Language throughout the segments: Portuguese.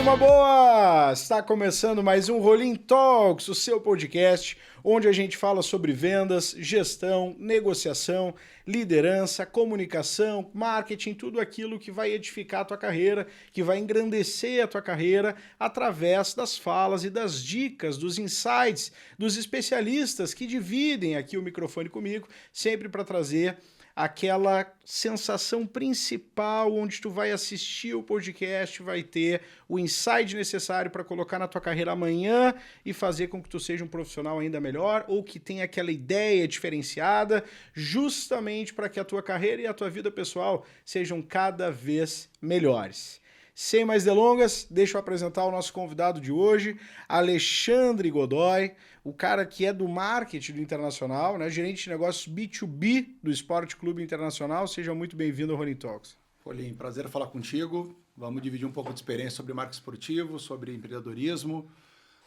turma boa! Está começando mais um Rolim Talks, o seu podcast, onde a gente fala sobre vendas, gestão, negociação, liderança, comunicação, marketing, tudo aquilo que vai edificar a tua carreira, que vai engrandecer a tua carreira através das falas e das dicas, dos insights, dos especialistas que dividem aqui o microfone comigo, sempre para trazer aquela sensação principal onde tu vai assistir o podcast, vai ter o insight necessário para colocar na tua carreira amanhã e fazer com que tu seja um profissional ainda melhor ou que tenha aquela ideia diferenciada, justamente para que a tua carreira e a tua vida pessoal sejam cada vez melhores. Sem mais delongas, deixa eu apresentar o nosso convidado de hoje, Alexandre Godoy, o cara que é do marketing do Internacional, né? Gerente de negócios B2B do Esporte Clube Internacional. Seja muito bem-vindo ao Rolim Talks. Rolim, prazer falar contigo. Vamos dividir um pouco de experiência sobre marketing esportivo, sobre empreendedorismo,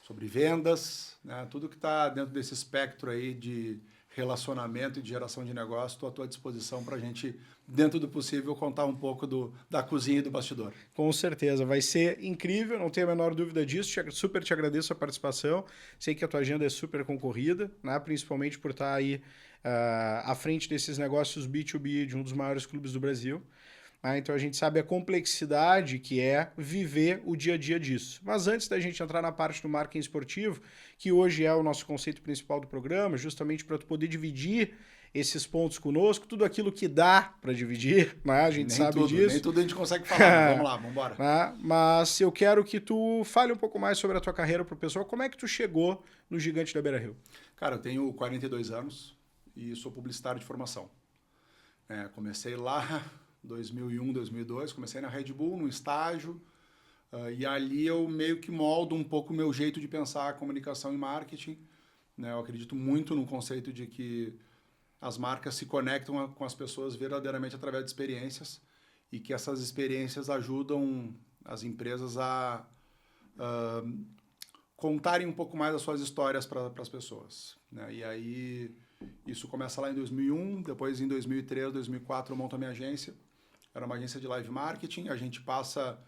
sobre vendas, né? Tudo que está dentro desse espectro aí de relacionamento e de geração de negócio, estou à tua disposição para a gente, dentro do possível, contar um pouco da cozinha e do bastidor. Com certeza, vai ser incrível, não tenho a menor dúvida disso, super te agradeço a participação, sei que a tua agenda é super concorrida, né? Principalmente por estar aí à frente desses negócios B2B de um dos maiores clubes do Brasil. Então a gente sabe a complexidade que é viver o dia a dia disso. Mas antes da gente entrar na parte do marketing esportivo, que hoje é o nosso conceito principal do programa, justamente para tu poder dividir esses pontos conosco, tudo aquilo que dá para dividir, né? A gente sabe disso. Nem tudo a gente consegue falar, vamos lá, vamos embora. Mas eu quero que tu fale um pouco mais sobre a tua carreira para o pessoal, como é que tu chegou no Gigante da Beira-Rio? Cara, eu tenho 42 anos e sou publicitário de formação. Comecei lá 2001, 2002, comecei na Red Bull, num estágio, e ali eu meio que moldo um pouco o meu jeito de pensar a comunicação e marketing. Né? Eu acredito muito no conceito de que as marcas se conectam com as pessoas verdadeiramente através de experiências e que essas experiências ajudam as empresas a contarem um pouco mais as suas histórias para as pessoas. Né? E aí isso começa lá em 2001, depois em 2003, 2004 eu monto a minha agência. Era uma agência de live marketing, a gente passa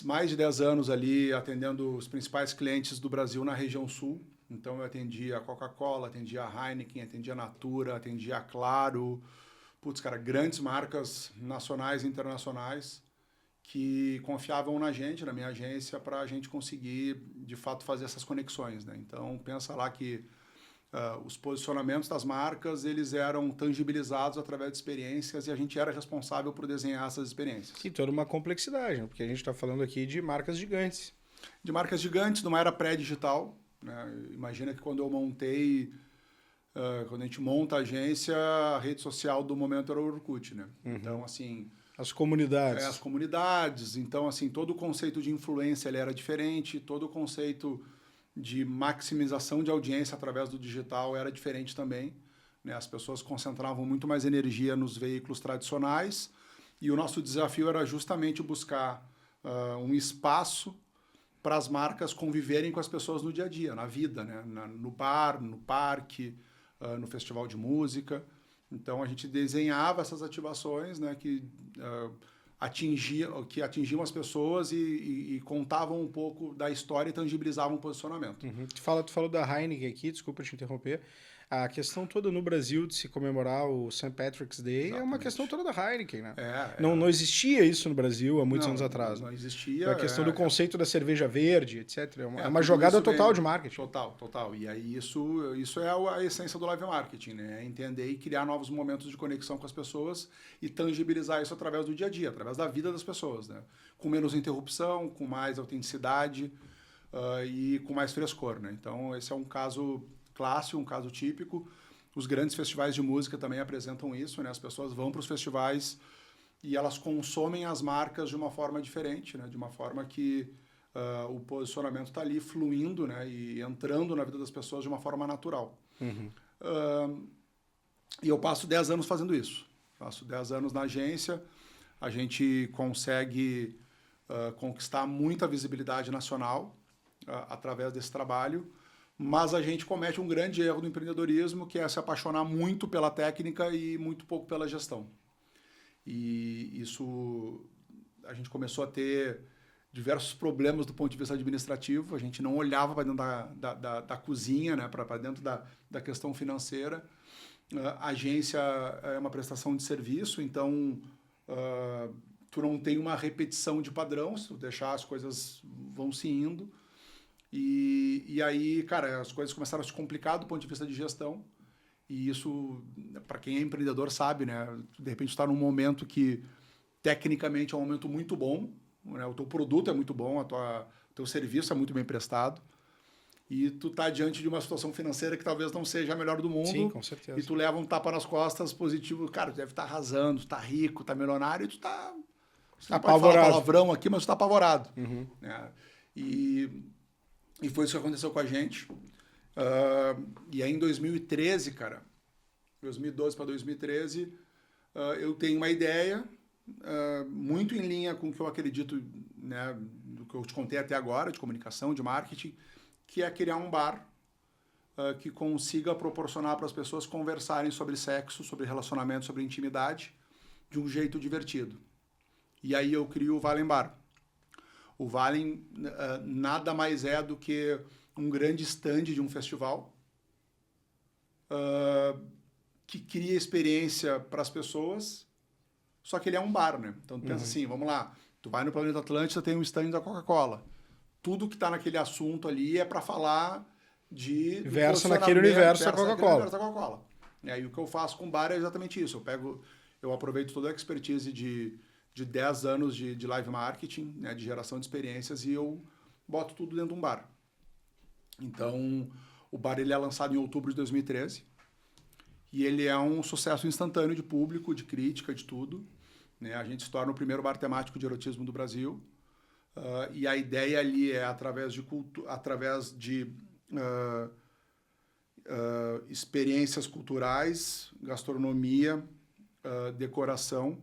mais de 10 anos ali atendendo os principais clientes do Brasil na região sul. Então eu atendia a Coca-Cola, atendia a Heineken, atendia a Natura, atendia a Claro. Grandes marcas nacionais e internacionais que confiavam na gente, na minha agência, para a gente conseguir, de fato, fazer essas conexões. Né? Então pensa lá que os posicionamentos das marcas, eles eram tangibilizados através de experiências e a gente era responsável por desenhar essas experiências. E toda uma complexidade, né? Porque a gente está falando aqui de marcas gigantes. De marcas gigantes, numa era pré-digital. Né? Imagina que quando eu montei, quando a gente monta a agência, a rede social do momento era o Orkut. Né? Uhum. Então, assim... As comunidades. As comunidades. Então, assim, todo o conceito de influência ele era diferente, todo o conceito de maximização de audiência através do digital era diferente também. Né? As pessoas concentravam muito mais energia nos veículos tradicionais e o nosso desafio era justamente buscar um espaço para as marcas conviverem com as pessoas no dia a dia, na vida, né? No bar, no parque, no festival de música. Então, a gente desenhava essas ativações, né, que atingiam as pessoas e contavam um pouco da história e tangibilizavam o posicionamento. Uhum. Tu falou da Heineken aqui, desculpa te interromper. A questão toda no Brasil de se comemorar o St. Patrick's Day Exatamente. É uma questão toda da Heineken, né? É. Não existia isso no Brasil há muitos anos atrás. Não existia. A questão do conceito da cerveja verde, etc. É uma tudo jogada isso total vem, de marketing. Total. E aí isso é a essência do live marketing, né? É entender e criar novos momentos de conexão com as pessoas e tangibilizar isso através do dia a dia, através da vida das pessoas, né? Com menos interrupção, com mais autenticidade e com mais frescor, né? Então, esse é um caso clássico, um caso típico. Os grandes festivais de música também apresentam isso, né? As pessoas vão para os festivais e elas consomem as marcas de uma forma diferente, né? De uma forma que o posicionamento está ali fluindo, né? E entrando na vida das pessoas de uma forma natural. Uhum. E eu passo 10 anos fazendo isso. Passo 10 anos na agência, a gente consegue conquistar muita visibilidade nacional através desse trabalho, mas a gente comete um grande erro do empreendedorismo, que é se apaixonar muito pela técnica e muito pouco pela gestão. E isso a gente começou a ter diversos problemas do ponto de vista administrativo. A gente não olhava para dentro da cozinha, né? Para dentro da questão financeira. A agência é uma prestação de serviço, então tu não tem uma repetição de padrão, se tu deixar as coisas vão se indo. E aí, cara, as coisas começaram a se complicar do ponto de vista de gestão. E isso, para quem é empreendedor, sabe, né? De repente, está num momento que, tecnicamente, é um momento muito bom, né? O teu produto é muito bom, o teu serviço é muito bem prestado. E tu tá diante de uma situação financeira que talvez não seja a melhor do mundo. Sim, com certeza. E tu leva um tapa nas costas positivo. Cara, tu deve estar arrasando, tu tá rico, tá milionário, e tu tá... Você não pode falar palavrão aqui, mas tu tá apavorado. Uhum. Né? E foi isso que aconteceu com a gente. E aí em 2013, cara, 2012 para 2013, eu tenho uma ideia muito em linha com o que eu acredito, né, do que eu te contei até agora, de comunicação, de marketing, que é criar um bar que consiga proporcionar para as pessoas conversarem sobre sexo, sobre relacionamento, sobre intimidade, de um jeito divertido. E aí eu crio o Valen Bar. O Valen nada mais é do que um grande stand de um festival que cria experiência para as pessoas, só que ele é um bar, né? Então tu pensa assim, vamos lá, tu vai no Planeta Atlântida, tem um stand da Coca-Cola. Tudo que está naquele assunto ali é para falar de... Versa naquele universo da Coca-Cola. E aí o que eu faço com o bar é exatamente isso. Eu aproveito toda a expertise de 10 anos de live marketing, né, de geração de experiências, e eu boto tudo dentro de um bar. Então, o bar ele é lançado em outubro de 2013 e ele é um sucesso instantâneo de público, de crítica, de tudo. Né? A gente se torna o primeiro bar temático de erotismo do Brasil. E a ideia ali é através de experiências culturais, gastronomia, decoração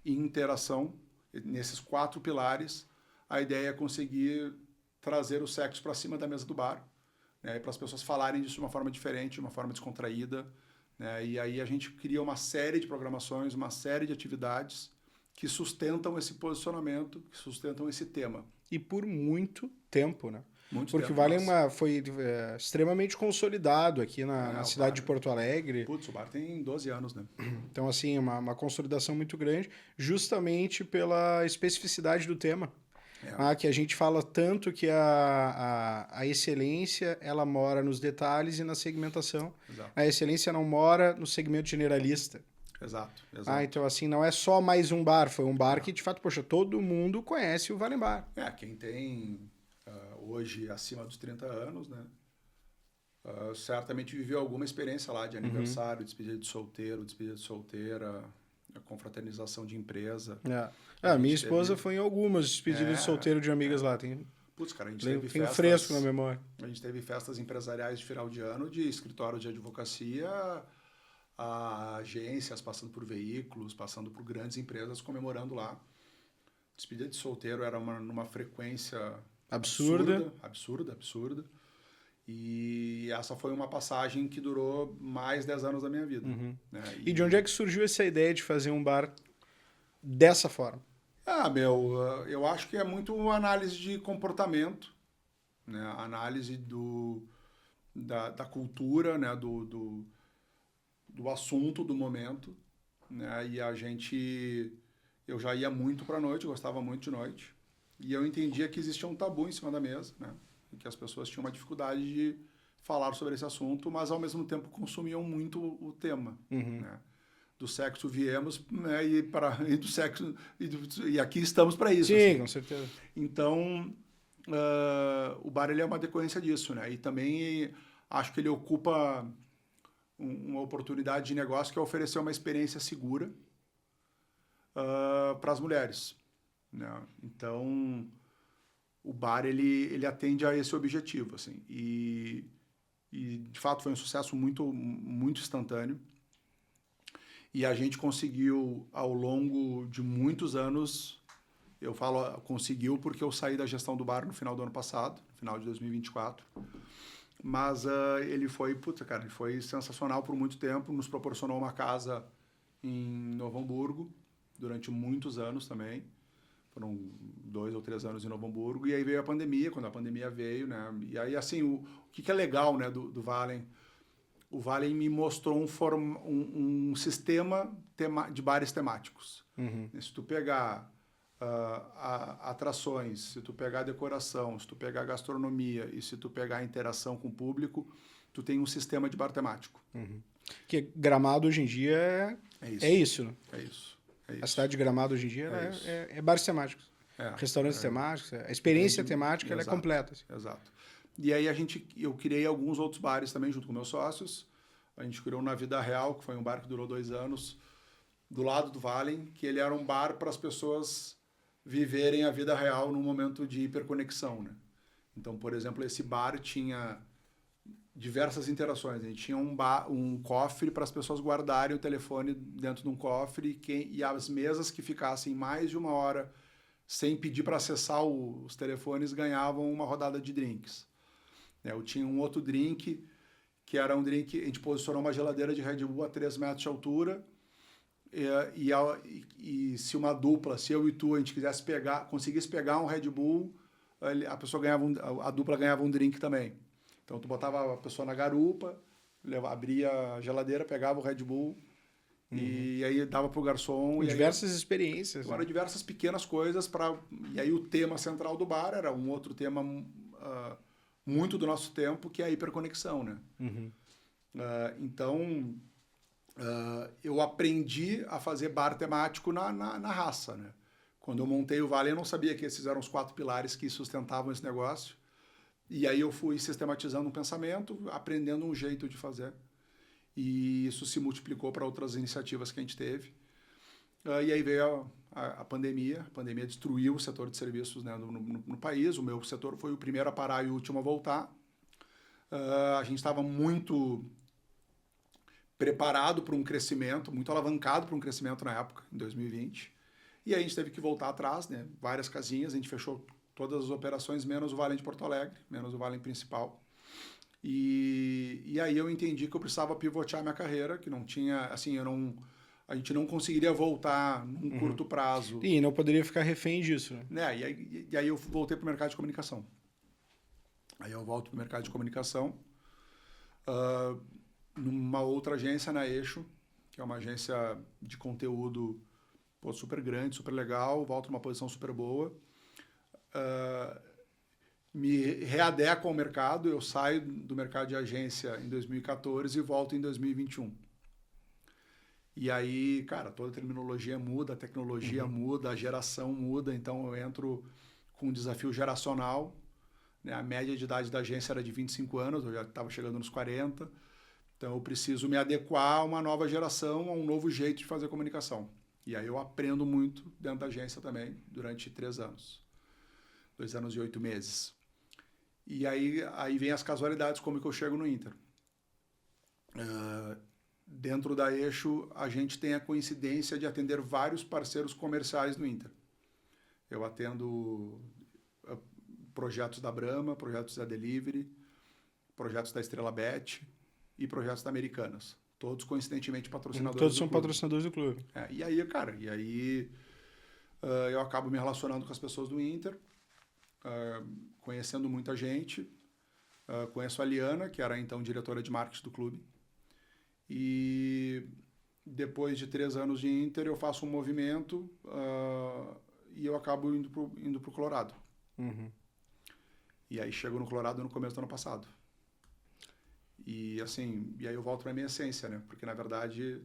e interação. Nesses 4 pilares, a ideia é conseguir trazer o sexo para cima da mesa do bar, né, para as pessoas falarem disso de uma forma diferente, de uma forma descontraída. Né, e aí a gente cria uma série de programações, uma série de atividades que sustentam esse posicionamento, que sustentam esse tema. E por muito tempo, né? Porque o Valen foi extremamente consolidado aqui na cidade de Porto Alegre. Putz, o bar tem 12 anos, né? Então, assim, uma consolidação muito grande, justamente pela especificidade do tema. Que a gente fala tanto que a excelência, ela mora nos detalhes e na segmentação. Exato. A excelência não mora no segmento generalista. Exato. Então, assim, não é só mais um bar, foi um bar que, de fato, poxa, todo mundo conhece o Valen Bar. Quem tem hoje acima dos 30 anos, né? Certamente viveu alguma experiência lá de aniversário, despedida de solteiro, despedida de solteira, confraternização de empresa. Minha esposa foi em algumas despedidas de solteiro de amigas lá. Putz, cara, a gente teve festas... fresco na memória. A gente teve festas empresariais de final de ano, de escritório de advocacia, a agências passando por veículos, passando por grandes empresas comemorando lá. Despedida de solteiro era numa frequência absurda. E essa foi uma passagem que durou mais 10 anos da minha vida. Né? E de onde é que surgiu essa ideia de fazer um bar dessa forma? Eu acho que é muito análise de comportamento, né? Análise da cultura, né? do assunto, do momento. Né? E eu já ia muito para a noite, gostava muito de noite. E eu entendia que existia um tabu em cima da mesa, né? E que as pessoas tinham uma dificuldade de falar sobre esse assunto, mas ao mesmo tempo consumiam muito o tema. Né? Do sexo viemos, né? E do sexo e aqui estamos para isso. Sim, assim. com certeza. Então, o bar ele é uma decorrência disso, né? E também acho que ele ocupa uma oportunidade de negócio que é oferecer uma experiência segura para as mulheres. Né? Então, o bar ele atende a esse objetivo, assim, e de fato foi um sucesso muito, muito instantâneo. E a gente conseguiu, ao longo de muitos anos, eu falo conseguiu porque eu saí da gestão do bar no final do ano passado, no final de 2024, mas ele foi sensacional por muito tempo, nos proporcionou uma casa em Novo Hamburgo durante muitos anos também. Foram 2 ou 3 anos em Novo Hamburgo, e aí veio a pandemia. Quando a pandemia veio, né? E aí, assim, o que é legal, né, do Vallen? O Vallen me mostrou um sistema de bares temáticos. Se tu pegar atrações, se tu pegar decoração, se tu pegar gastronomia e se tu pegar interação com o público, tu tem um sistema de bar temático. Que Gramado hoje em dia é isso, né? É isso. A cidade de Gramado hoje em dia é bares temáticos. Restaurantes temáticos. A experiência temática ela é completa. Assim. Exato. E aí eu criei alguns outros bares também junto com meus sócios. A gente criou Na Vida Real, que foi um bar que durou 2 anos, do lado do Vallen, que ele era um bar para as pessoas viverem a vida real num momento de hiperconexão, né? Então, por exemplo, esse bar tinha diversas interações. A gente tinha um cofre para as pessoas guardarem o telefone dentro de um cofre e as mesas que ficassem mais de 1 hora sem pedir para acessar os telefones ganhavam uma rodada de drinks. Eu tinha um outro drink, que era um drink, a gente posicionou uma geladeira de Red Bull a 3 metros de altura, e se uma dupla, se eu e tu, a gente conseguisse pegar um Red Bull, a dupla ganhava um drink também. Então tu botava a pessoa na garupa, abria a geladeira, pegava o Red Bull, e aí dava pro garçom. Diversas experiências. Agora, diversas pequenas coisas. E aí o tema central do bar era um outro tema muito do nosso tempo, que é a hiperconexão, né? Então, eu aprendi a fazer bar temático na raça, né? Quando eu montei o Vallen, eu não sabia que esses eram os 4 pilares que sustentavam esse negócio. E aí eu fui sistematizando um pensamento, aprendendo um jeito de fazer. E isso se multiplicou para outras iniciativas que a gente teve. E aí veio a pandemia. A pandemia destruiu o setor de serviços, né, no país. O meu setor foi o primeiro a parar e o último a voltar. A gente estava muito preparado para um crescimento, muito alavancado para um crescimento na época, em 2020. E aí a gente teve que voltar atrás, né? Várias casinhas, a gente fechou todas as operações, menos o Vallen de Porto Alegre, menos o Vallen principal. E aí eu entendi que eu precisava pivotar minha carreira, que não tinha, assim, a gente não conseguiria voltar num curto prazo. E não poderia ficar refém disso. Né? E aí eu voltei para o mercado de comunicação. Aí eu volto para o mercado de comunicação, numa outra agência na Eixo, que é uma agência de conteúdo super grande, super legal, volto numa posição super boa. Me readequo ao mercado, eu saio do mercado de agência em 2014 e volto em 2021. E aí, cara, toda a terminologia muda, a tecnologia muda, a geração muda, então eu entro com um desafio geracional, né? A média de idade da agência era de 25 anos, eu já estava chegando nos 40, então eu preciso me adequar a uma nova geração, a um novo jeito de fazer comunicação. E aí eu aprendo muito dentro da agência também, durante 3 anos. 2 anos e 8 meses. E aí vem as casualidades, como que eu chego no Inter. Dentro da Eixo, a gente tem a coincidência de atender vários parceiros comerciais no Inter. Eu atendo projetos da Brahma, projetos da Delivery, projetos da Estrela Bet e projetos da Americanas. Todos, coincidentemente, patrocinadores do clube. Todos são patrocinadores do clube. E aí, cara, eu acabo me relacionando com as pessoas do Inter, conhecendo muita gente. Conheço a Liana, que era então diretora de marketing do clube. E depois de 3 anos de Inter, eu faço um movimento e eu acabo indo pro Colorado. E aí chego no Colorado no começo do ano passado. E assim, aí eu volto para minha essência, né? Porque na verdade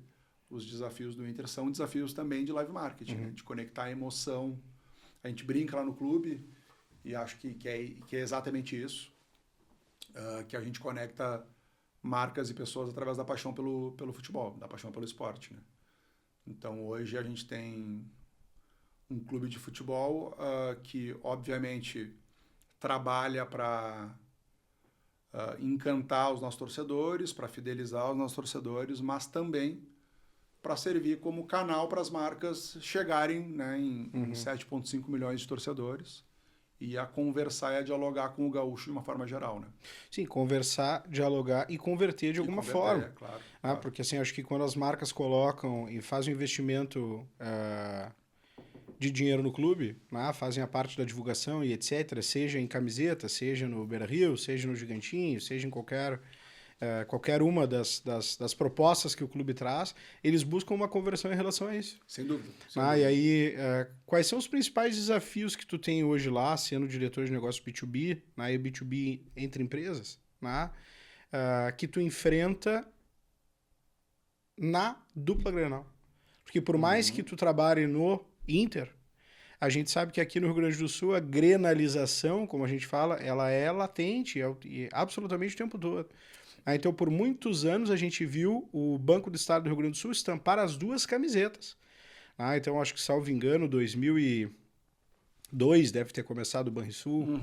os desafios do Inter são desafios também de live marketing, né? De conectar a emoção. A gente brinca lá no clube e acho que é exatamente isso, que a gente conecta marcas e pessoas através da paixão pelo futebol, da paixão pelo esporte, né? Então hoje a gente tem um clube de futebol que obviamente trabalha para encantar os nossos torcedores, para fidelizar os nossos torcedores, mas também para servir como canal para as marcas chegarem, né, em 7,5 milhões de torcedores e a conversar e a dialogar com o gaúcho de uma forma geral, né? Sim, conversar, dialogar e converter de alguma forma. Claro. Porque assim, acho que quando as marcas colocam e fazem um investimento de dinheiro no clube, né? Fazem a parte da divulgação e etc., seja em camiseta, seja no Beira-Rio, seja no Gigantinho, seja em qualquer uma das propostas que o clube traz, eles buscam uma conversão em relação a isso. Sem dúvida. E aí, quais são os principais desafios que tu tem hoje lá, sendo diretor de negócios B2B, e B2B entre empresas, que tu enfrenta na dupla Grenal? Porque por mais que tu trabalhe no Inter, a gente sabe que aqui no Rio Grande do Sul a grenalização, como a gente fala, ela é latente e absolutamente o tempo todo. Então, por muitos anos, a gente viu o Banco do Estado do Rio Grande do Sul estampar as duas camisetas. Então, acho que, salvo engano, 2002 deve ter começado o Banrisul.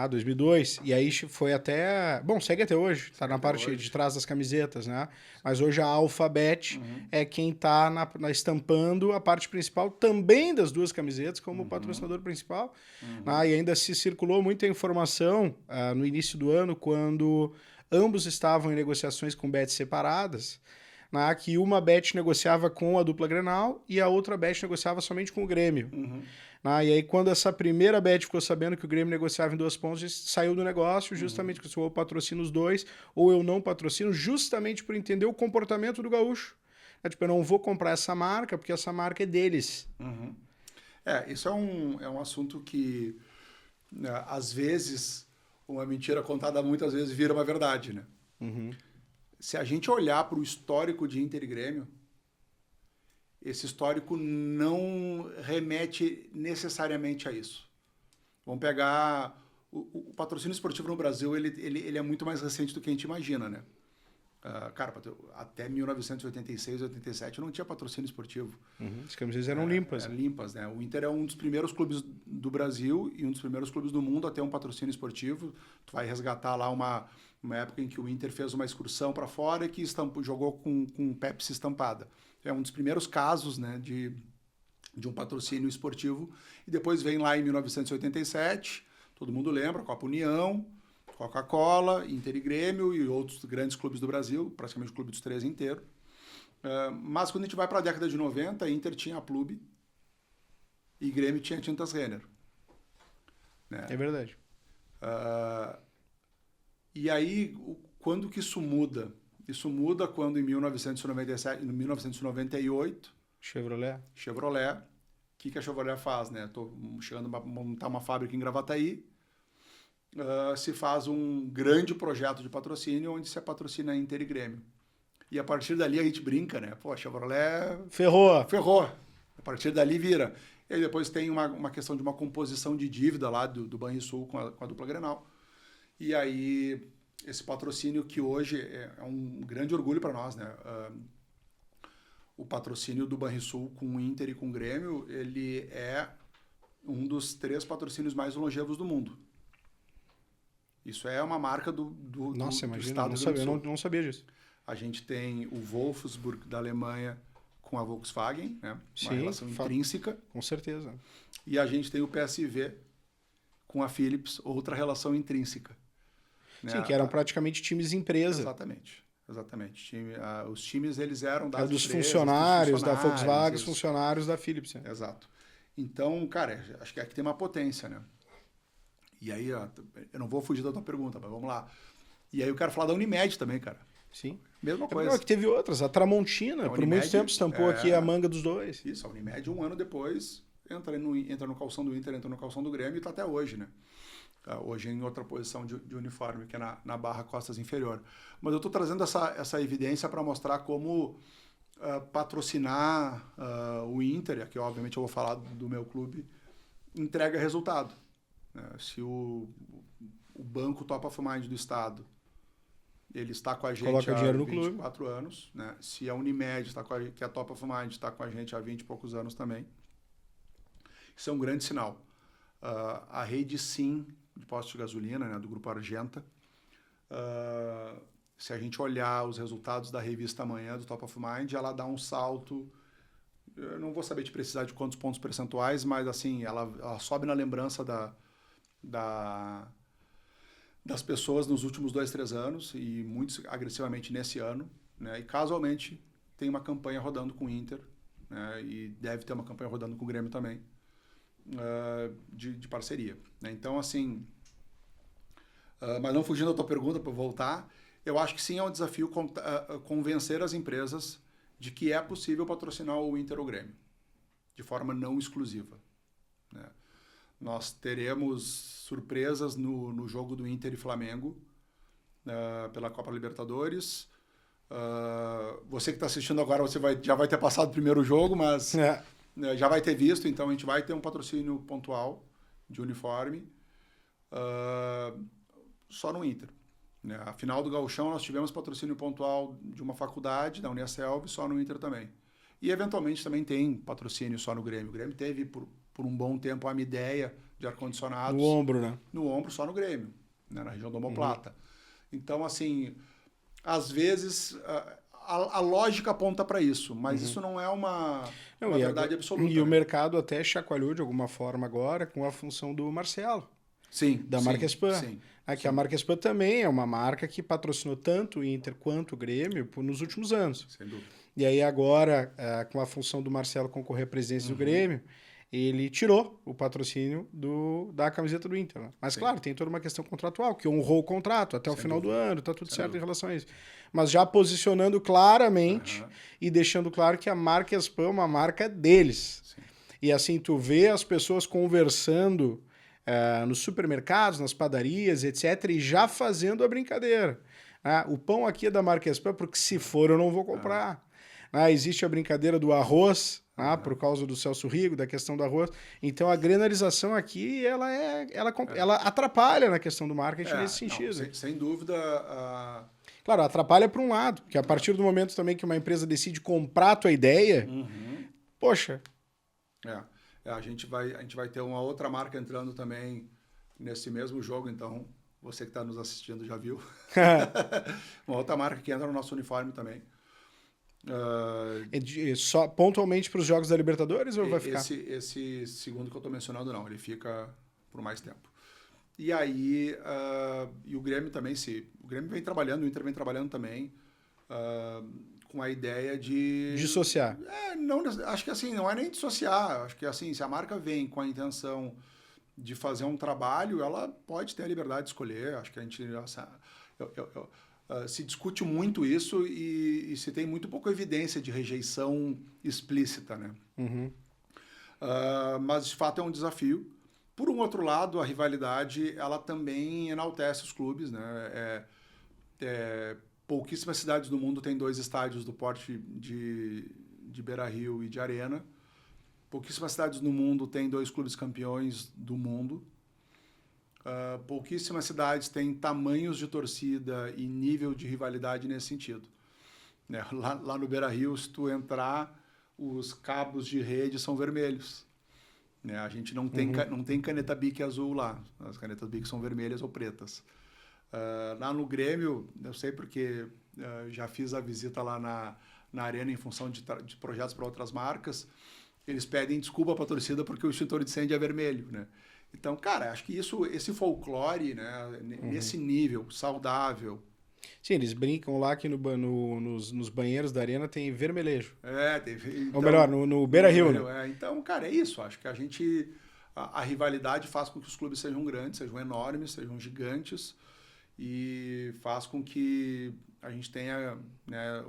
2002. E aí foi até... Bom, segue até hoje. Está na parte de trás das camisetas, né? Mas hoje a Alphabet é quem está estampando a parte principal também das duas camisetas como patrocinador principal. E ainda se circulou muita informação no início do ano, quando ambos estavam em negociações com bets separadas, que uma bet negociava com a dupla Grenal e a outra bet negociava somente com o Grêmio. E aí, quando essa primeira bet ficou sabendo que o Grêmio negociava em 2 pontos, saiu do negócio, justamente porque ou eu patrocino os dois, ou eu não patrocino, justamente por entender o comportamento do gaúcho. Eu não vou comprar essa marca, porque essa marca é deles. Isso é um assunto que, às vezes, uma mentira contada muitas vezes vira uma verdade, né? Se a gente olhar para o histórico de Inter e Grêmio, esse histórico não remete necessariamente a isso. Vamos pegar... O patrocínio esportivo no Brasil, ele é muito mais recente do que a gente imagina, né? Cara, até 1986, 87 não tinha patrocínio esportivo. As camisas eram limpas. Limpas, né? O Inter é um dos primeiros clubes do Brasil e um dos primeiros clubes do mundo a ter um patrocínio esportivo. Tu vai resgatar lá uma época em que o Inter fez uma excursão para fora e que jogou com Pepsi estampada. É um dos primeiros casos, né, de um patrocínio esportivo. E depois vem lá em 1987, todo mundo lembra, Copa União, Coca-Cola, Inter e Grêmio e outros grandes clubes do Brasil, praticamente o clube dos 3 inteiro. Mas quando a gente vai para a década de 90, Inter tinha a Plube e Grêmio tinha Tintas Renner. Né? É verdade. E aí, quando que isso muda? Isso muda quando em 1998... Chevrolet. O que a Chevrolet faz? Né? Estou chegando a montar uma fábrica em Gravataí. Se faz um grande projeto de patrocínio onde se patrocina Inter e Grêmio. E a partir dali a gente brinca, né? Pô, a Chevrolet... Ferrou. A partir dali vira. E aí depois tem uma questão de uma composição de dívida lá do Banrisul com a dupla Grenal. E aí, esse patrocínio que hoje é um grande orgulho para nós, né? O patrocínio do Banrisul com o Inter e com o Grêmio, ele é um dos 3 patrocínios mais longevos do mundo. Isso é uma marca do estado do Rio Grande do Sul. Eu não sabia disso. A gente tem o Wolfsburg da Alemanha com a Volkswagen, né? Uma relação intrínseca. Com certeza. E a gente tem o PSV com a Philips, outra relação intrínseca. Sim, né? Que eram praticamente times empresa. Exatamente. Os times, eles eram dos funcionários da Volkswagen, os funcionários da Philips. Né? Exato. Então, cara, acho que aqui tem uma potência, né? E aí, eu não vou fugir da tua pergunta, mas vamos lá. E aí eu quero falar da Unimed também, cara. Sim. Mesma coisa. Que teve outras. A Tramontina, por muito tempo, estampou aqui a manga dos dois. Isso, a Unimed, um ano depois, entra no calção do Inter, entra no calção do Grêmio e está até hoje, né? Hoje em outra posição de uniforme, que é na barra costas inferior. Mas eu estou trazendo essa evidência para mostrar como patrocinar o Inter, aqui obviamente eu vou falar do meu clube, entrega resultado. Se o Banco Top of Mind do Estado, ele está com a gente há 24 anos, né? Se a Unimed está que a Top of Mind está com a gente há 20 e poucos anos também, isso é um grande sinal. A rede Sim, de postos de gasolina, né, do Grupo Argenta, se a gente olhar os resultados da revista Amanhã, do Top of Mind, ela dá um salto, eu não vou saber te precisar de quantos pontos percentuais, mas assim, ela sobe na lembrança das pessoas nos últimos 2, 3 anos e muito agressivamente nesse ano, né? E casualmente tem uma campanha rodando com o Inter, né? E deve ter uma campanha rodando com o Grêmio também. de parceria. Né? Então, assim, mas não fugindo da tua pergunta, para voltar, eu acho que sim é um desafio convencer as empresas de que é possível patrocinar o Inter ou o Grêmio, de forma não exclusiva. Né? Nós teremos surpresas no jogo do Inter e Flamengo, pela Copa Libertadores. Você que está assistindo agora, já vai ter passado o primeiro jogo, mas já vai ter visto, então a gente vai ter um patrocínio pontual de uniforme só no Inter. Né? A final do Gauchão nós tivemos patrocínio pontual de uma faculdade, da Uniaselv, só no Inter também. E eventualmente também tem patrocínio só no Grêmio. O Grêmio teve por um bom tempo a Mideia de ar-condicionados. No ombro, né? No ombro, só no Grêmio, né? Na região do omoplata. Então, assim, às vezes a lógica aponta para isso, mas isso não é uma verdade absoluta. E o mercado até chacoalhou de alguma forma agora com a função do Marcelo. Sim. Da marca Spam. Sim. Aqui a marca Spam também é uma marca que patrocinou tanto o Inter quanto o Grêmio nos últimos anos. Sem dúvida. E aí agora, com a função do Marcelo concorrer à presidência do Grêmio, ele tirou o patrocínio da camiseta do Inter. Né? Mas, claro, tem toda uma questão contratual, que honrou o contrato até o final do ano, está tudo certo em relação a isso. Mas já posicionando claramente e deixando claro que a marca Spam é uma marca deles. Sim. E assim, tu vê as pessoas conversando nos supermercados, nas padarias, etc., e já fazendo a brincadeira. O pão aqui é da marca Spam, porque se for eu não vou comprar. Existe a brincadeira do arroz, por causa do Celso Rigo, da questão do arroz. Então a granalização aqui, ela atrapalha na questão do marketing nesse sentido. Não, sem dúvida. Claro, atrapalha para um lado, porque a partir do momento também que uma empresa decide comprar a tua ideia, poxa. A gente vai ter uma outra marca entrando também nesse mesmo jogo, então você que está nos assistindo já viu. Uma outra marca que entra no nosso uniforme também. Só pontualmente para os Jogos da Libertadores ou vai ficar? Esse segundo que eu estou mencionando não, ele fica por mais tempo. E aí, e o Grêmio também, o Grêmio vem trabalhando, o Inter vem trabalhando também com a ideia de... Dissociar. Não, acho que assim, não é nem dissociar, acho que assim, se a marca vem com a intenção de fazer um trabalho, ela pode ter a liberdade de escolher, acho que a gente... se discute muito isso e se tem muito pouca evidência de rejeição explícita, né? Mas, de fato, é um desafio. Por um outro lado, a rivalidade, ela também enaltece os clubes, né? Pouquíssimas cidades do mundo têm 2 estádios do porte de Beira-Rio e de Arena. Pouquíssimas cidades no mundo têm 2 clubes campeões do mundo. Pouquíssimas cidades têm tamanhos de torcida e nível de rivalidade nesse sentido. Né? Lá no Beira-Rio, se tu entrar, os cabos de rede são vermelhos. Né? A gente não tem caneta Bic azul lá. As canetas Bic são vermelhas ou pretas. Lá no Grêmio, eu sei porque já fiz a visita lá na Arena em função de projetos para outras marcas, eles pedem desculpa para a torcida porque o extintor de incêndio é vermelho, né? Então, cara, acho que esse folclore, né, nesse nível saudável. Sim, eles brincam lá que nos banheiros da Arena tem vermelhejo. Então, ou melhor, no Beira-Rio. Né? Então, cara, é isso. Acho que a rivalidade faz com que os clubes sejam grandes, sejam enormes, sejam gigantes e faz com que a gente tenha, né,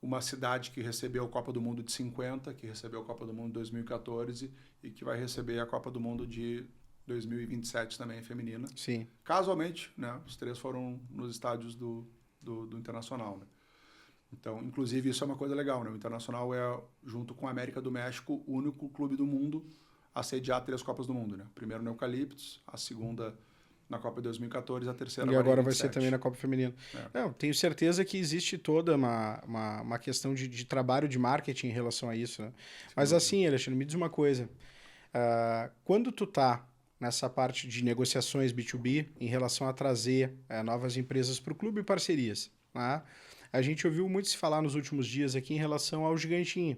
uma cidade que recebeu a Copa do Mundo de 50, que recebeu a Copa do Mundo de 2014 e que vai receber a Copa do Mundo de 2027 também, feminina. Sim. Casualmente, né, os 3 foram nos estádios do Internacional. Né? Então, inclusive, isso é uma coisa legal. Né? O Internacional é, junto com a América do México, o único clube do mundo a sediar 3 Copas do Mundo. Né? A primeira no Eucaliptus, a segunda na Copa de 2014, a terceira e agora vai 27. ser também na Copa Feminina. Não, tenho certeza que existe toda uma questão de trabalho de marketing em relação a isso. Né? Mas assim, Alexandre, me diz uma coisa. Quando tu tá nessa parte de negociações B2B em relação a trazer novas empresas para o clube e parcerias, né? A gente ouviu muito se falar nos últimos dias aqui em relação ao Gigantinho.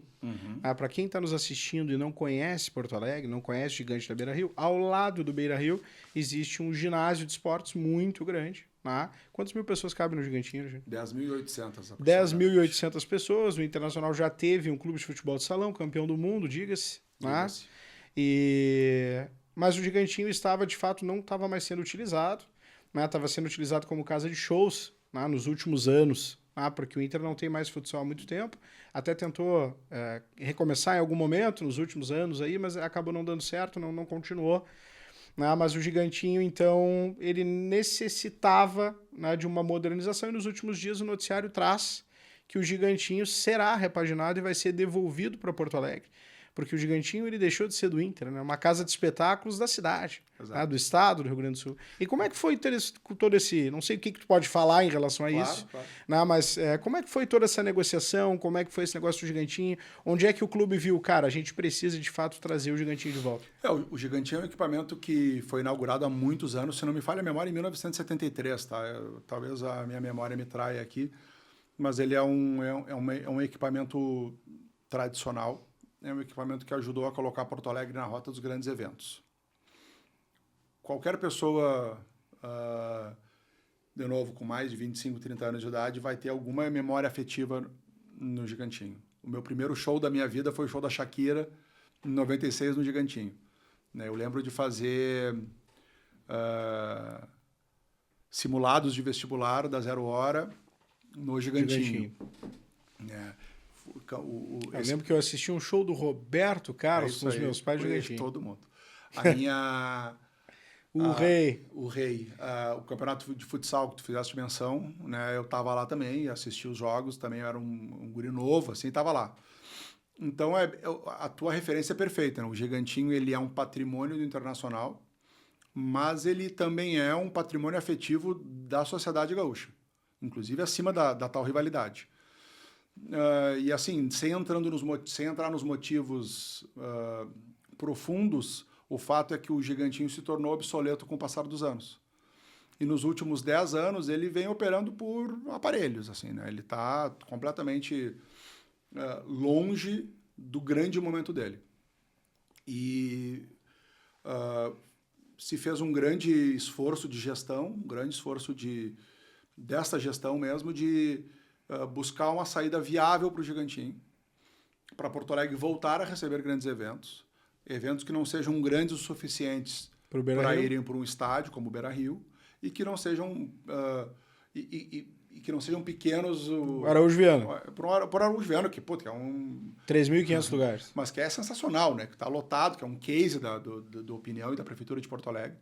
Para quem está nos assistindo e não conhece Porto Alegre, não conhece o Gigante da Beira-Rio, ao lado do Beira-Rio existe um ginásio de esportes muito grande. Né? Quantas mil pessoas cabem no Gigantinho? 10.800. 10.800 pessoas. O Internacional já teve um clube de futebol de salão, campeão do mundo, diga-se. Né? Mas o Gigantinho estava, de fato, não estava mais sendo utilizado, né? Estava sendo utilizado como casa de shows, né? Nos últimos anos, né? Porque o Inter não tem mais futsal há muito tempo, até tentou recomeçar em algum momento nos últimos anos aí, mas acabou não dando certo, não continuou. Né? Mas o Gigantinho, então, ele necessitava, né, de uma modernização, e nos últimos dias o noticiário traz que o Gigantinho será repaginado e vai ser devolvido para Porto Alegre. Porque o Gigantinho ele deixou de ser do Inter, né? Uma casa de espetáculos da cidade, né? Do estado do Rio Grande do Sul. E como é que foi todo esse... Não sei o que tu pode falar em relação a isso, Claro. né? Mas como é que foi toda essa negociação? Como é que foi esse negócio do Gigantinho? Onde é que o clube viu, cara, a gente precisa de fato trazer o Gigantinho de volta? O Gigantinho é um equipamento que foi inaugurado há muitos anos, se não me falha a memória, em 1973, tá? Talvez a minha memória me traia aqui, mas ele é um equipamento tradicional, é um equipamento que ajudou a colocar Porto Alegre na rota dos grandes eventos. Qualquer pessoa, de novo, com mais de 25, 30 anos de idade, vai ter alguma memória afetiva no Gigantinho. O meu primeiro show da minha vida foi o show da Shakira, em 96, no Gigantinho. Eu lembro de fazer simulados de vestibular da 0 Hora no Gigantinho. Eu lembro que eu assisti um show do Roberto Carlos com os meus pais do Gigantinho. Todo mundo. A minha... O Rei. O campeonato de futsal que tu fizeste menção, né? Eu tava lá também, assisti os jogos, também era um guri novo, assim, tava lá. Então, a tua referência é perfeita, né? O Gigantinho, ele é um patrimônio do Internacional, mas ele também é um patrimônio afetivo da sociedade gaúcha, inclusive acima da tal rivalidade. E assim, sem entrar nos motivos profundos, o fato é que o Gigantinho se tornou obsoleto com o passar dos anos. E nos últimos 10 anos ele vem operando por aparelhos, assim, né? Ele está completamente longe do grande momento dele. E se fez um grande esforço de gestão, um grande esforço desta gestão mesmo, de buscar uma saída viável para o Gigantinho, para Porto Alegre voltar a receber grandes eventos que não sejam grandes o suficientes para irem para um estádio como o Beira-Rio, e que não sejam que não sejam pequenos... Araújo Viana. Por Araújo Viana, que é 3.500 lugares. Mas que é sensacional, né? Que está lotado, que é um case da Opinião e da Prefeitura de Porto Alegre.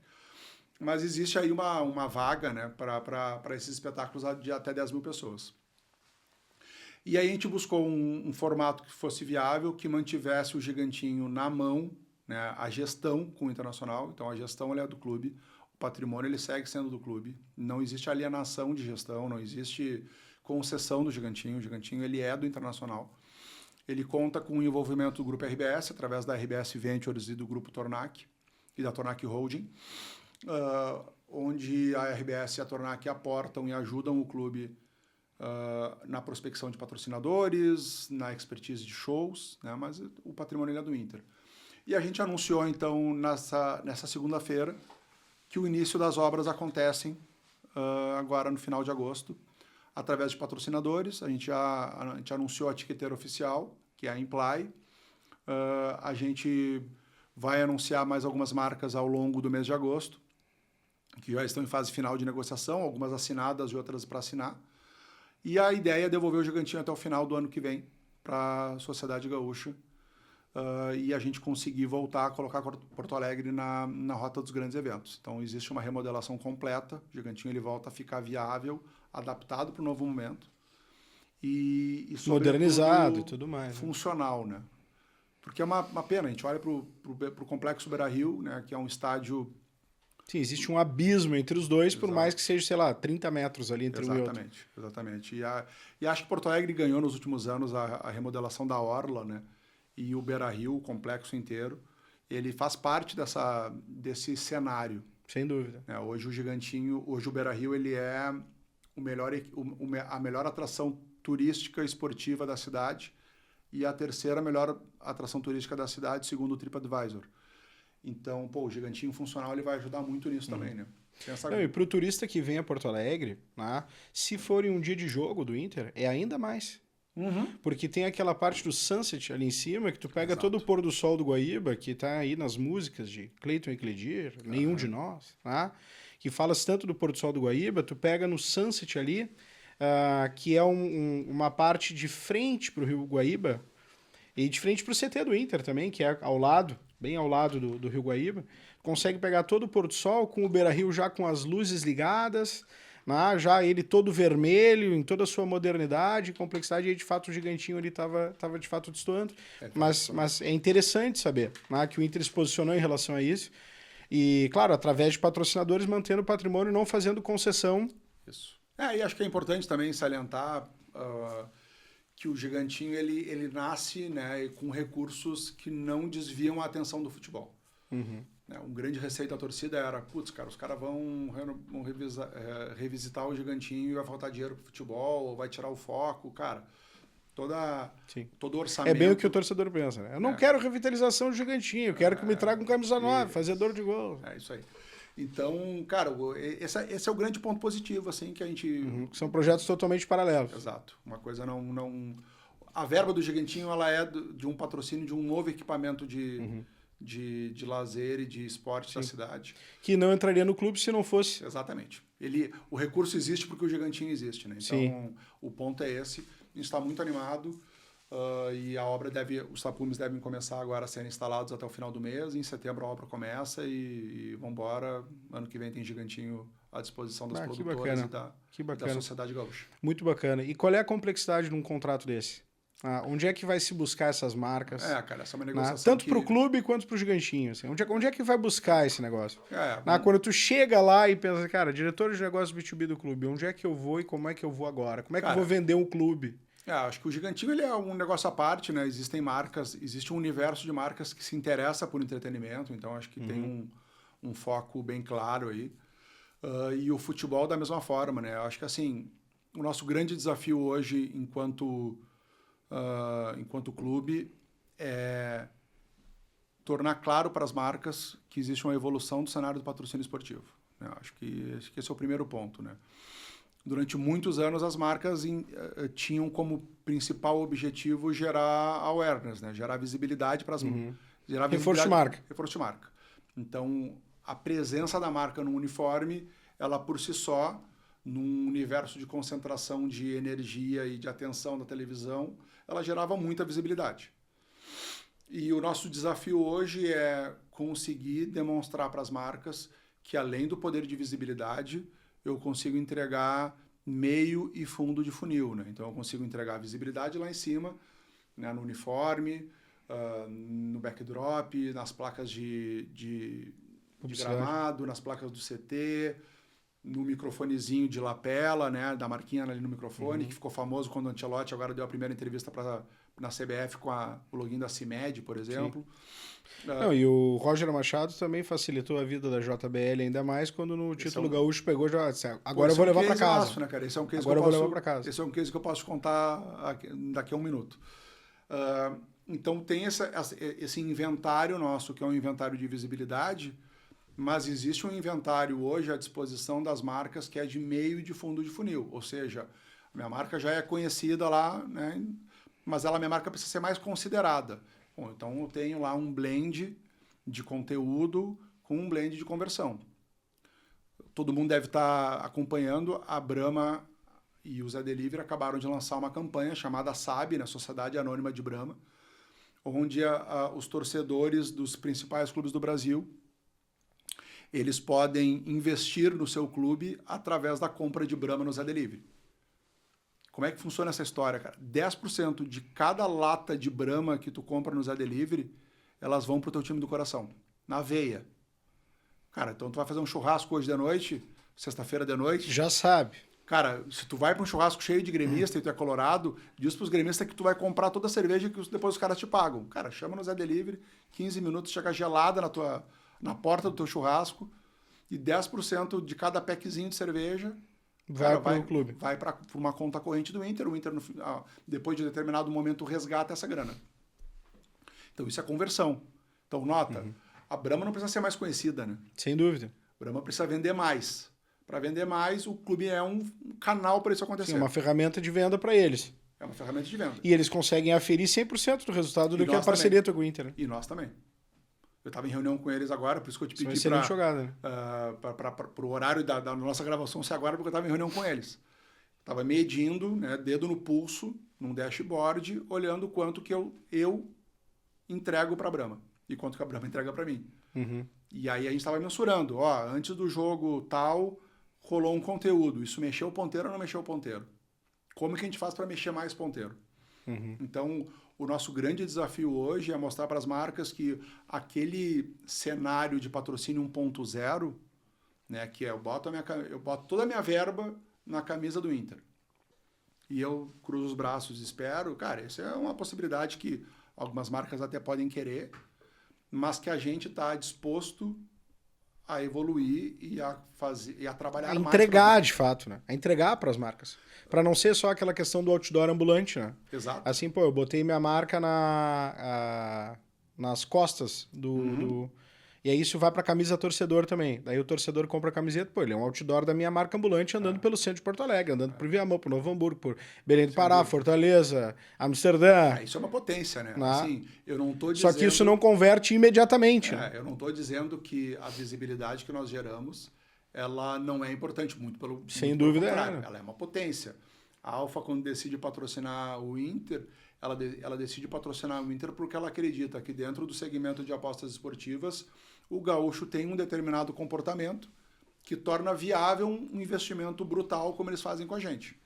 Mas existe aí uma vaga, né, para esses espetáculos de até 10 mil pessoas. E aí a gente buscou um formato que fosse viável, que mantivesse o Gigantinho na mão, né, a gestão com o Internacional. Então a gestão ela é do clube, o patrimônio ele segue sendo do clube. Não existe alienação de gestão, não existe concessão do Gigantinho. O Gigantinho ele é do Internacional. Ele conta com o envolvimento do Grupo RBS, através da RBS Ventures e do Grupo Tornac, e da Tornac Holding, onde a RBS e a Tornac aportam e ajudam o clube na prospecção de patrocinadores, na expertise de shows, né? Mas o patrimônio é do Inter. E a gente anunciou, então, nessa segunda-feira, que o início das obras acontecem agora no final de agosto, através de patrocinadores. A gente anunciou a tiqueteira oficial, que é a Imply. A gente vai anunciar mais algumas marcas ao longo do mês de agosto, que já estão em fase final de negociação, algumas assinadas e outras para assinar. E a ideia é devolver o Gigantinho até o final do ano que vem para a sociedade gaúcha e a gente conseguir voltar a colocar Porto Alegre na rota dos grandes eventos. Então, existe uma remodelação completa. O Gigantinho ele volta a ficar viável, adaptado para o novo momento. E modernizado e tudo mais. Funcional, né? Porque é uma pena. A gente olha para o Complexo Beira-Rio, né, que é um estádio... Sim, existe um abismo entre os dois, por mais que seja, sei lá, 30 metros ali entre um e outro. Exatamente. E acho que Porto Alegre ganhou nos últimos anos a remodelação da Orla, né? E o Beira-Rio, o complexo inteiro, ele faz parte desse cenário. Sem dúvida. Hoje o Beira-Rio, ele é a melhor atração turística e esportiva da cidade e a terceira melhor atração turística da cidade, segundo o TripAdvisor. Então, o Gigantinho funcional ele vai ajudar muito nisso também, né? E para o turista que vem a Porto Alegre, né, se for em um dia de jogo do Inter, é ainda mais. Porque tem aquela parte do Sunset ali em cima, que tu pega Exato. todo o pôr do sol do Guaíba, que tá aí nas músicas de Cleiton e Cledir, Nenhum de Nós, tá? Que fala tanto do pôr do sol do Guaíba, tu pega no Sunset ali, que é uma parte de frente pro Rio Guaíba, e de frente pro CT do Inter também, que é ao lado, bem ao lado do Rio Guaíba. Consegue pegar todo o pôr do sol, com o Beira-Rio já com as luzes ligadas, né? Já ele todo vermelho, em toda a sua modernidade, complexidade, e aí de fato o gigantinho ali estava de fato destoando. Mas é interessante saber, né, que o Inter se posicionou em relação a isso. E, claro, através de patrocinadores, mantendo o patrimônio e não fazendo concessão. Isso. E acho que é importante também salientar que o gigantinho ele nasce, né, com recursos que não desviam a atenção do futebol. Um grande receio da torcida era, putz, cara, os caras vão revisitar o gigantinho e vai faltar dinheiro pro futebol, ou vai tirar o foco, cara. Todo orçamento... É bem o que o torcedor pensa, né? Eu não quero revitalização do gigantinho, eu quero que me traga um camisa 9, fazedor de gol. É isso aí. Então, cara, esse é o grande ponto positivo, assim, que a gente... São projetos totalmente paralelos. Exato. Uma coisa não... A verba do gigantinho, ela é de um patrocínio de um novo equipamento de lazer e de esporte da cidade. Que não entraria no clube se não fosse. Exatamente. O recurso existe porque o gigantinho existe, né? Então, o ponto é esse. A gente está muito animado e a obra os tapumes devem começar agora a serem instalados até o final do mês. Em setembro a obra começa e vamos embora. Ano que vem tem gigantinho à disposição das produtoras e da sociedade gaúcha. Muito bacana. E qual é a complexidade de um contrato desse? Onde é que vai se buscar essas marcas? Cara, essa é uma negociação tanto para o clube quanto para o gigantinho. Assim. Onde é que vai buscar esse negócio? Vamos... Quando tu chega lá e pensa, cara, diretor de negócios B2B do clube, onde é que eu vou e como é que eu vou agora? Como é que eu vou vender um clube? Acho que o gigantinho ele é um negócio à parte, né? Existe um universo de marcas que se interessa por entretenimento, então acho que tem um foco bem claro aí. E o futebol da mesma forma, né? Acho que assim, o nosso grande desafio hoje enquanto clube é tornar claro para as marcas que existe uma evolução do cenário do patrocínio esportivo. Né? Acho que esse é o primeiro ponto, né? Durante muitos anos, as marcas tinham como principal objetivo gerar awareness, né? Gerar visibilidade para as marcas. Reforço de marca. Reforço de marca. Então, a presença da marca no uniforme, ela por si só, num universo de concentração de energia e de atenção da televisão, ela gerava muita visibilidade. E o nosso desafio hoje é conseguir demonstrar para as marcas que, além do poder de visibilidade, eu consigo entregar meio e fundo de funil, né? Então, eu consigo entregar visibilidade lá em cima, né? No uniforme, no backdrop, nas placas de gramado, nas placas do CT, no microfonezinho de lapela, né? Da marquinha ali no microfone, que ficou famoso quando o Ancelotti agora deu a primeira entrevista na CBF com o login da CIMED, por exemplo. E o Roger Machado também facilitou a vida da JBL ainda mais quando no título gaúcho pegou já. Agora eu vou levar para casa. Aço, né, cara? Esse é um case agora eu vou levar para casa. Esse é um case que eu posso contar daqui a um minuto. Então tem esse inventário nosso, que é um inventário de visibilidade, mas existe um inventário hoje à disposição das marcas que é de meio e de fundo de funil. Ou seja, a minha marca já é conhecida lá, né? Mas a minha marca precisa ser mais considerada. Bom, então eu tenho lá um blend de conteúdo com um blend de conversão. Todo mundo deve estar acompanhando. A Brahma e o Zé Delivery acabaram de lançar uma campanha chamada SAB, né, Sociedade Anônima de Brahma, onde os torcedores dos principais clubes do Brasil eles podem investir no seu clube através da compra de Brahma no Zé Delivery. Como é que funciona essa história, cara? 10% de cada lata de Brahma que tu compra no Zé Delivery, elas vão pro teu time do coração, na veia. Cara, então tu vai fazer um churrasco hoje de noite, sexta-feira de noite. Já sabe. Cara, se tu vai para um churrasco cheio de gremista e tu é colorado, diz pros gremistas que tu vai comprar toda a cerveja que depois os caras te pagam. Cara, chama no Zé Delivery, 15 minutos, chega gelada na porta do teu churrasco e 10% de cada packzinho de cerveja vai para o clube. Vai para uma conta corrente do Inter. O Inter, depois de determinado momento, resgata essa grana. Então, isso é conversão. Então, nota, a Brahma não precisa ser mais conhecida, né? Sem dúvida. A Brahma precisa vender mais. Para vender mais, o clube é um canal para isso acontecer. Sim, uma ferramenta de venda para eles. É uma ferramenta de venda. E eles conseguem aferir 100% do resultado do que a parceria com o Inter. Né? E nós também. Eu estava em reunião com eles agora, por isso que eu te pedi para o horário da nossa gravação ser agora, porque eu estava em reunião com eles. Estava medindo, né, dedo no pulso, num dashboard, olhando quanto que eu entrego para a Brahma e quanto que a Brahma entrega para mim. Uhum. E aí a gente estava mensurando. Antes do jogo tal, rolou um conteúdo. Isso mexeu o ponteiro ou não mexeu o ponteiro? Como que a gente faz para mexer mais ponteiro? Uhum. Então, o nosso grande desafio hoje é mostrar para as marcas que aquele cenário de patrocínio 1.0, né, que é eu boto toda a minha verba na camisa do Inter. E eu cruzo os braços e espero. Cara, essa é uma possibilidade que algumas marcas até podem querer, mas que a gente está disposto a evoluir e a fazer e a trabalhar mais. A entregar, de fato, né? A entregar para as marcas. Para não ser só aquela questão do outdoor ambulante, né? Exato. Assim, eu botei minha marca nas costas E aí isso vai para camisa torcedor também. Daí o torcedor compra a camiseta, ele é um outdoor da minha marca ambulante andando pelo centro de Porto Alegre, andando por Viamão, por Novo Hamburgo, por Belém do Pará, Fortaleza, Amsterdã. Isso é uma potência, né? Ah. Assim, eu não tô dizendo... Só que isso não converte imediatamente. Né? Eu não estou dizendo que a visibilidade que nós geramos, ela não é importante, Sem dúvida ela é uma potência. A Alfa, quando decide patrocinar o Inter, ela decide patrocinar o Inter porque ela acredita que dentro do segmento de apostas esportivas, o gaúcho tem um determinado comportamento que torna viável um investimento brutal como eles fazem com a gente.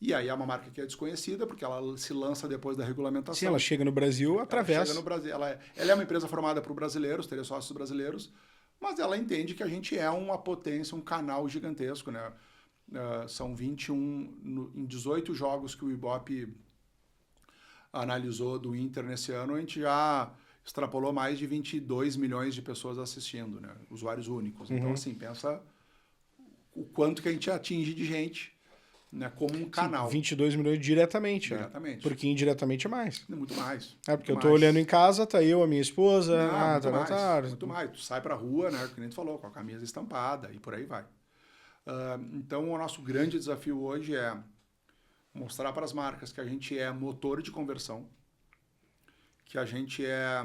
E aí é uma marca que é desconhecida, porque ela se lança depois da regulamentação. Sim, ela chega no Brasil através. Ela chega no Brasil. Ela é uma empresa formada por brasileiros, teria sócios brasileiros, mas ela entende que a gente é uma potência, um canal gigantesco, né? São 21, em 18 jogos que o Ibope analisou do Inter nesse ano, a gente já extrapolou mais de 22 milhões de pessoas assistindo, né? Usuários únicos. Então, assim, pensa o quanto que a gente atinge de gente, né? Como um canal. 22 milhões diretamente. Diretamente. Né? Porque indiretamente é mais. Muito mais. Porque eu tô olhando em casa, tá eu, a minha esposa. Muito mais. Tu sai pra rua, né? Que nem tu falou, com a camisa estampada e por aí vai. Então, o nosso grande desafio hoje é mostrar para as marcas que a gente é motor de conversão, que a gente é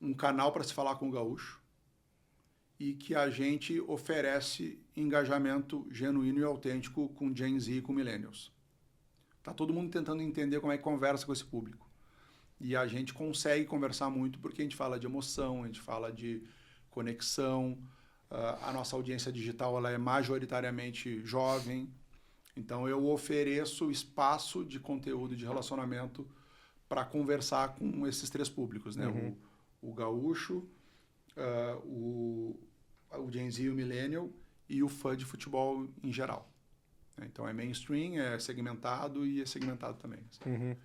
um canal para se falar com o gaúcho e que a gente oferece engajamento genuíno e autêntico com Gen Z e com Millennials. Tá todo mundo tentando entender como é que conversa com esse público. E a gente consegue conversar muito porque a gente fala de emoção, a gente fala de conexão, a nossa audiência digital ela é majoritariamente jovem. Então, eu ofereço espaço de conteúdo de relacionamento para conversar com esses três públicos, né? Uhum. O gaúcho, o Gen Z, o millennial e o fã de futebol em geral. Então, é mainstream, é segmentado e é segmentado também. Uhum.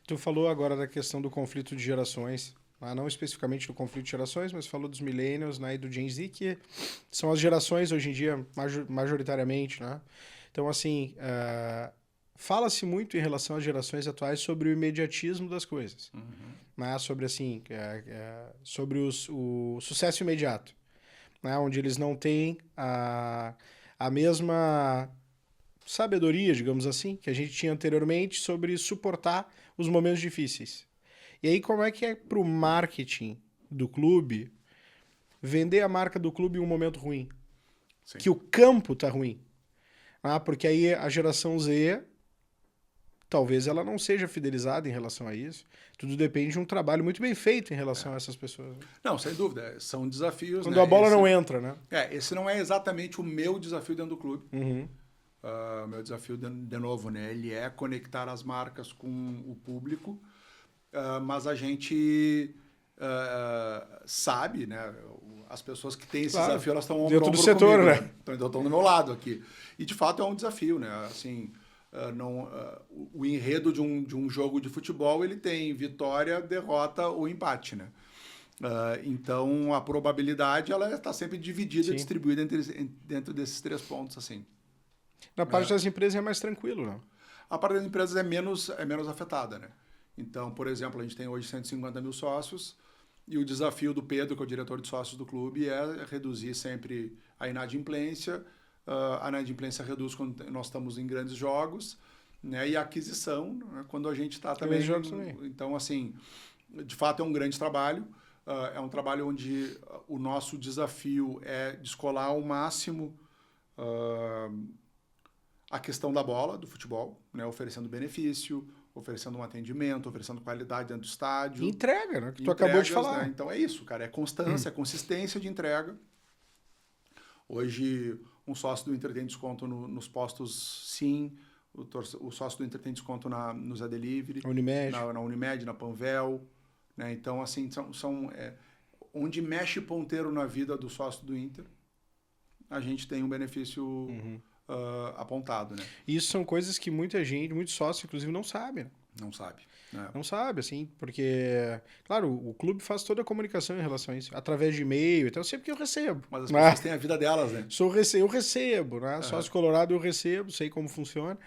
Tu falou agora da questão do conflito de gerações, não especificamente do conflito de gerações, mas falou dos millennials, né, e do Gen Z, que são as gerações hoje em dia majoritariamente, né? Então, assim, fala-se muito em relação às gerações atuais sobre o imediatismo das coisas. Uhum. Né? Sobre, assim, sobre o sucesso imediato. Né? Onde eles não têm a mesma sabedoria, digamos assim, que a gente tinha anteriormente sobre suportar os momentos difíceis. E aí, como é que é para o marketing do clube vender a marca do clube em um momento ruim? Sim. Que o campo tá ruim. Porque aí a geração Z, talvez ela não seja fidelizada em relação a isso. Tudo depende de um trabalho muito bem feito em relação a essas pessoas. Não, sem dúvida. São desafios. Quando a bola não entra, né? Esse não é exatamente o meu desafio dentro do clube. Uhum. Meu desafio, de novo, né? Ele é conectar as marcas com o público, mas a gente sabe, né? As pessoas que têm esse desafio, elas estão dentro do setor, comigo, né? Então, estão do meu lado aqui. E, de fato, é um desafio, né? Assim, o enredo de um jogo de futebol, ele tem vitória, derrota ou empate, né? Então, a probabilidade, ela está sempre dividida, distribuída dentro desses 3 pontos, assim. Na parte das empresas é mais tranquilo, né? A parte das empresas é menos afetada, né? Então, por exemplo, a gente tem hoje 150 mil sócios e o desafio do Pedro, que é o diretor de sócios do clube, é reduzir sempre a inadimplência. A inadimplência reduz quando nós estamos em grandes jogos, né? E a aquisição, né? Quando a gente está Também também... jogos também. Então, assim, de fato é um grande trabalho. É um trabalho onde o nosso desafio é descolar ao máximo a questão da bola, do futebol, né? Oferecendo benefício, oferecendo um atendimento, oferecendo qualidade dentro do estádio. E entrega, né? Que tu acabou de falar. Né? Então é isso, cara. É constância, é consistência de entrega. Hoje, um sócio do Inter tem desconto nos postos Sim, o sócio do Inter tem desconto no Zé Delivery, Unimed. Na Unimed, na Panvel. Né? Então, assim, onde mexe ponteiro na vida do sócio do Inter, a gente tem um benefício apontado, né? Isso são coisas que muita gente, muitos sócios, inclusive, não sabem. Né? Não sabe. Né? Não sabe, assim, porque, claro, o clube faz toda a comunicação em relação a isso, através de e-mail, então sempre que eu recebo. Mas as pessoas têm a vida delas, né? Eu recebo, né? Sócio colorado eu recebo, sei como funciona,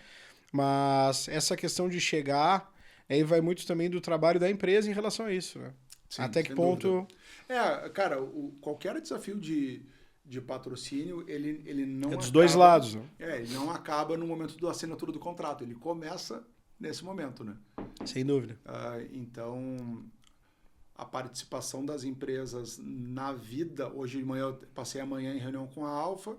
mas essa questão de chegar, aí vai muito também do trabalho da empresa em relação a isso, né? Sim, até que ponto... Dúvida. Cara, qualquer desafio de patrocínio, ele não é dos acaba, dois lados, né? Ele não acaba no momento da assinatura do contrato, ele começa nesse momento, né? Sem dúvida. Então, a participação das empresas na vida, hoje de manhã eu passei a manhã em reunião com a Alfa,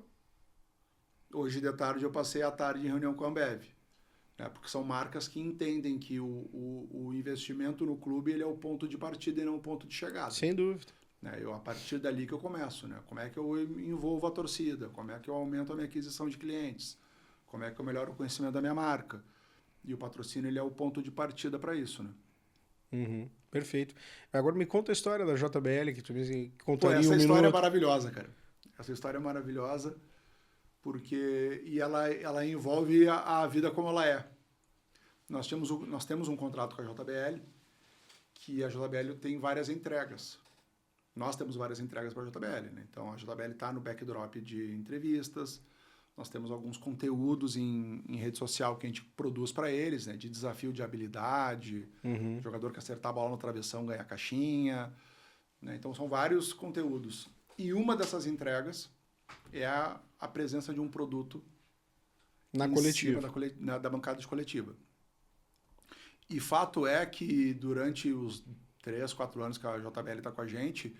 hoje de tarde eu passei a tarde em reunião com a Ambev, né? Porque são marcas que entendem que o investimento no clube ele é o ponto de partida e não o ponto de chegada. Sem dúvida. A partir dali que eu começo, né? Como é que eu envolvo a torcida? Como é que eu aumento a minha aquisição de clientes? Como é que eu melhoro o conhecimento da minha marca? E o patrocínio ele é o ponto de partida para isso, né? Uhum, perfeito. Agora me conta a história da JBL, que tu me contaria essa um história minuto. é maravilhosa, cara. Essa história é maravilhosa porque ela envolve a vida como ela é. Nós temos um contrato com a JBL, que a JBL tem várias entregas. Nós temos várias entregas para a JBL, né? Então a JBL está no backdrop de entrevistas, nós temos alguns conteúdos em rede social que a gente produz para eles, né? De desafio de habilidade, jogador que acertar a bola no travessão ganha caixinha, né? Então são vários conteúdos. E uma dessas entregas é a presença de um produto na coletiva, da bancada de coletiva. E fato é que durante os 3, 4 anos que a JBL está com a gente,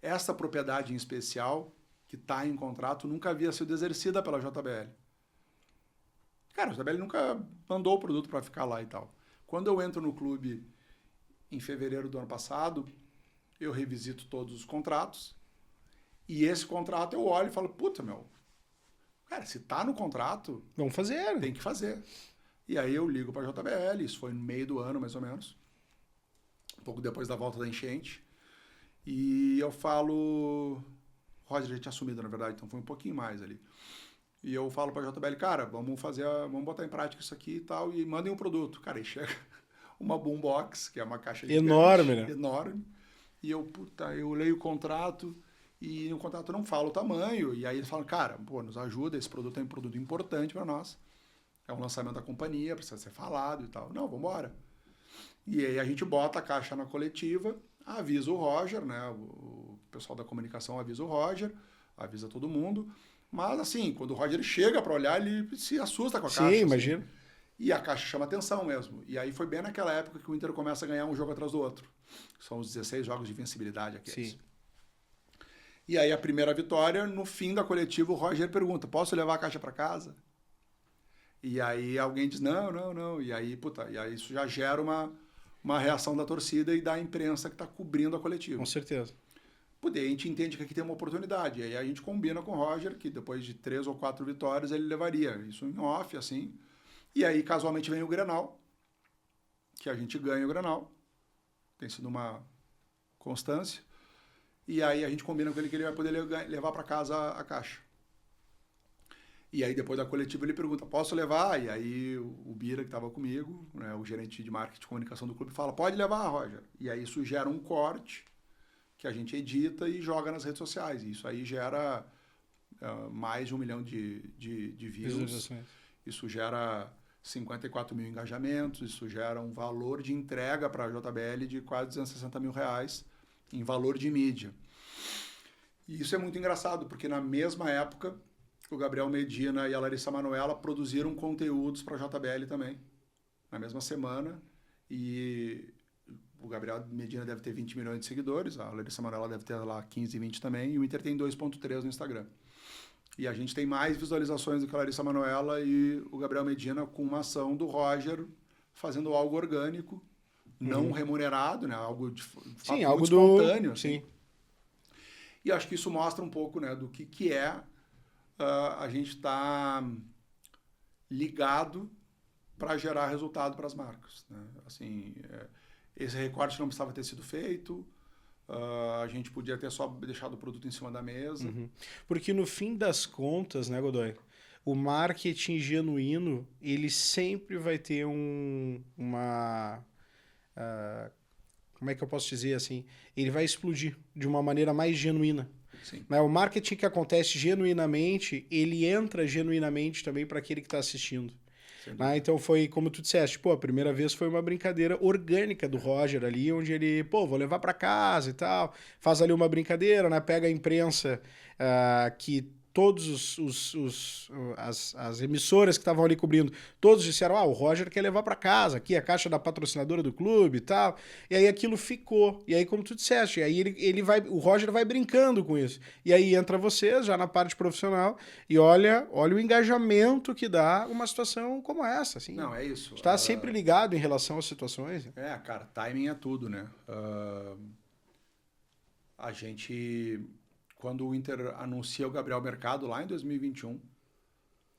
essa propriedade em especial, que está em contrato, nunca havia sido exercida pela JBL. Cara, a JBL nunca mandou o produto para ficar lá e tal. Quando eu entro no clube em fevereiro do ano passado, eu revisito todos os contratos, e esse contrato eu olho e falo, puta, cara, se tá no contrato... Vamos fazer. Tem que fazer. E aí eu ligo para a JBL, isso foi no meio do ano, mais ou menos, um pouco depois da volta da enchente, e eu falo... Roger já tinha assumido, na verdade, então foi um pouquinho mais ali. E eu falo para a JBL, cara, vamos botar em prática isso aqui e tal, e mandem um produto. Cara, aí chega uma boombox, que é uma caixa enorme, gigante, né? Enorme. E eu leio o contrato, e no contrato não fala o tamanho, e aí eles falam, cara, nos ajuda, esse produto é um produto importante para nós, é um lançamento da companhia, precisa ser falado e tal. Não, vamos embora. E aí a gente bota a caixa na coletiva, avisa o Roger, né? O pessoal da comunicação avisa o Roger, avisa todo mundo. Mas assim, quando o Roger chega para olhar, ele se assusta com a caixa. Sim, imagina. Assim. E a caixa chama atenção mesmo. E aí foi bem naquela época que o Inter começa a ganhar um jogo atrás do outro. São os 16 jogos de invencibilidade aqueles. Sim. E aí a primeira vitória, no fim da coletiva, o Roger pergunta, posso levar a caixa para casa? E aí alguém diz, não. E aí isso já gera uma reação da torcida e da imprensa que está cobrindo a coletiva. Com certeza. A gente entende que aqui tem uma oportunidade. E aí a gente combina com o Roger que depois de 3 ou 4 vitórias ele levaria isso em off, assim. E aí casualmente vem o Grenal, que a gente ganha o Grenal. Tem sido uma constância. E aí a gente combina com ele que ele vai poder levar para casa a caixa. E aí depois da coletiva ele pergunta, posso levar? E aí o Bira, que estava comigo, né, o gerente de marketing e comunicação do clube, fala, pode levar, Roger. E aí isso gera um corte que a gente edita e joga nas redes sociais. E isso aí gera mais de 1 milhão de views. Isso gera 54 mil engajamentos, isso gera um valor de entrega para a JBL de quase 260 mil reais em valor de mídia. E isso é muito engraçado, porque na mesma época o Gabriel Medina e a Larissa Manoela produziram conteúdos para a JBL também. na mesma semana, e o Gabriel Medina deve ter 20 milhões de seguidores, a Larissa Manoela deve ter lá 15, 20 também, e o Inter tem 2,3 no Instagram. E a gente tem mais visualizações do que a Larissa Manoela e o Gabriel Medina com uma ação do Roger fazendo algo orgânico, não remunerado, né? Algo de fato Sim, muito algo espontâneo. do... Assim. Sim. E acho que isso mostra um pouco, né, do que é a gente estar ligado para gerar resultado para as marcas. Né? Assim, esse recorte não precisava ter sido feito, a gente podia ter só deixado o produto em cima da mesa. Porque no fim das contas, né, Godoy, o marketing genuíno, ele sempre vai ter uma... como é que eu posso dizer assim? Ele vai explodir de uma maneira mais genuína. Sim. Né? O marketing que acontece genuinamente, ele entra genuinamente também para aquele que está assistindo. Né? Então foi como tu disseste, pô, a primeira vez foi uma brincadeira orgânica do Roger ali, onde ele, pô, vou levar para casa e tal, faz ali uma brincadeira, né? Pega a imprensa que todos as emissoras que estavam ali cobrindo, todos disseram, o Roger quer levar para casa, aqui a caixa da patrocinadora do clube e tal, e aí aquilo ficou, e aí como tu disseste, aí o Roger vai brincando com isso, e aí entra você já na parte profissional e olha o engajamento que dá uma situação como essa, assim. Não, é isso. Está sempre ligado em relação às situações. Cara, timing é tudo, né? A gente... Quando o Inter anuncia o Gabriel Mercado lá em 2021,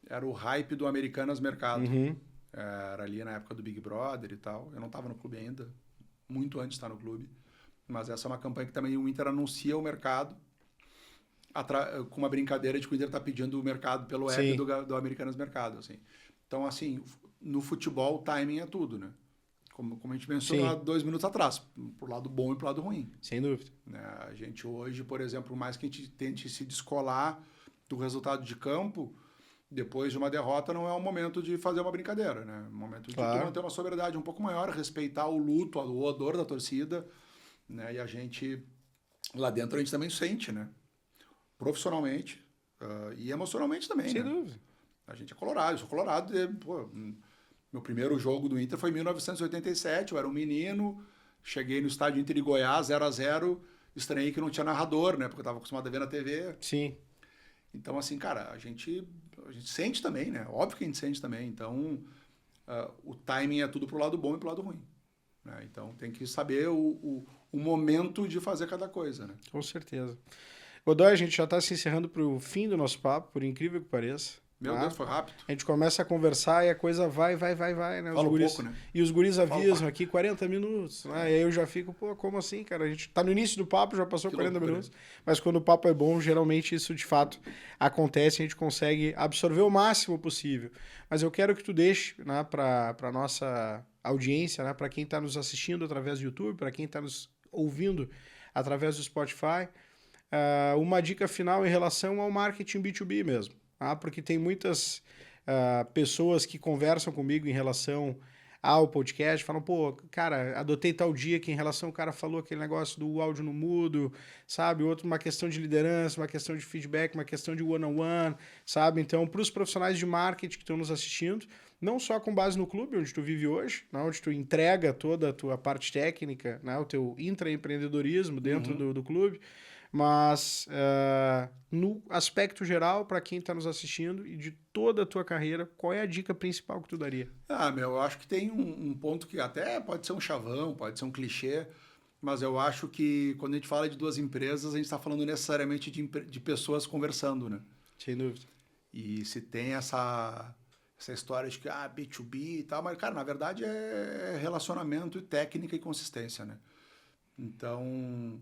era o hype do Americanas Mercado. Era ali na época do Big Brother e tal. Eu não estava no clube ainda, muito antes de estar no clube. Mas essa é uma campanha que também o Inter anuncia o mercado com uma brincadeira de que o Inter está pedindo o mercado pelo app do Americanas Mercado. Assim. Então, assim, no futebol, o timing é tudo, né? Como a gente mencionou há 2 minutos atrás, pro lado bom e pro lado ruim. Sem dúvida. A gente hoje, por exemplo, mais que a gente tente se descolar do resultado de campo, depois de uma derrota não é o momento de fazer uma brincadeira, né? É o momento de tu manter uma sobriedade um pouco maior, respeitar o luto, a dor da torcida, né? E a gente, lá dentro, a gente também sente, né? Profissionalmente e emocionalmente também, Sem né? dúvida. A gente é colorado, eu sou colorado, meu primeiro jogo do Inter foi em 1987, eu era um menino, cheguei no estádio Inter de Goiás, 0-0, estranhei que não tinha narrador, né? Porque eu estava acostumado a ver na TV. Sim. Então, assim, cara, a gente sente também, né? Óbvio que a gente sente também. Então, o timing é tudo pro lado bom e pro lado ruim. Né? Então, tem que saber o momento de fazer cada coisa, né? Com certeza. Godoy, a gente já está se encerrando para o fim do nosso papo, por incrível que pareça. Meu Deus, foi rápido. A gente começa a conversar e a coisa vai, né? Fala um pouco, né? E os guris avisam aqui 40 minutos, né? E aí eu já fico, pô, como assim, cara? A gente tá no início do papo, já passou 40 minutos. Mas quando o papo é bom, geralmente isso de fato acontece, a gente consegue absorver o máximo possível. Mas eu quero que tu deixe, né, para nossa audiência, né, para quem está nos assistindo através do YouTube, para quem está nos ouvindo através do Spotify, uma dica final em relação ao marketing B2B mesmo. Porque tem muitas pessoas que conversam comigo em relação ao podcast, falam, pô, cara, adotei tal dia que em relação ao cara falou aquele negócio do áudio no mudo, sabe? Outro, uma questão de liderança, uma questão de feedback, uma questão de one-on-one, sabe? Então, para os profissionais de marketing que estão nos assistindo, não só com base no clube onde tu vive hoje, né? Onde tu entrega toda a tua parte técnica, né? O teu intraempreendedorismo dentro do clube, mas no aspecto geral, para quem está nos assistindo e de toda a tua carreira, qual é a dica principal que tu daria? Eu acho que tem um ponto que até pode ser um chavão, pode ser um clichê, mas eu acho que quando a gente fala de 2 empresas, a gente está falando necessariamente de pessoas conversando, né? Sem dúvida. E se tem essa história de que B2B e tal, mas, cara, na verdade é relacionamento e técnica e consistência, né? Então,